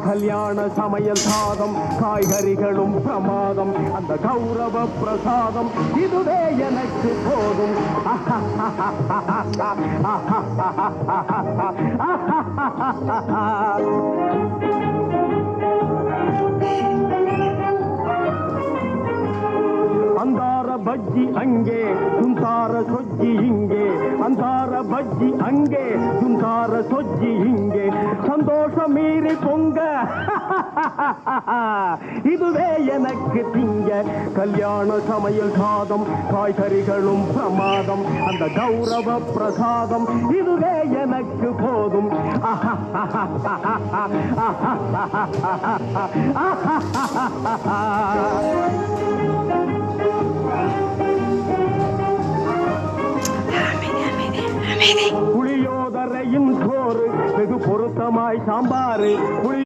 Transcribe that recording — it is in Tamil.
கல்யாண சமையல் சாதம் காய்கறிகளும் பிரமாதம் அந்த கௌரவ பிரசாதம் இதுவே எனக்கு போதும் அந்தார பஜ்ஜி அங்கே சுந்தார சொஜ்ஜி இங்கே அந்தார பஜ்ஜி அங்கே சுந்தார சொஜ்ஜி இங்கே சந்தோஷம் மீறி பொங்க இதுவே எனக்கு திங்க கல்யாண சமையல் சாதம் காய்கறிகளும் பிரமாதம் அந்த கௌரவ பிரசாதம் இதுவே எனக்கு போதும் புளியோதரையும் சோறு வெகு பொருத்தமாய் சாம்பாரு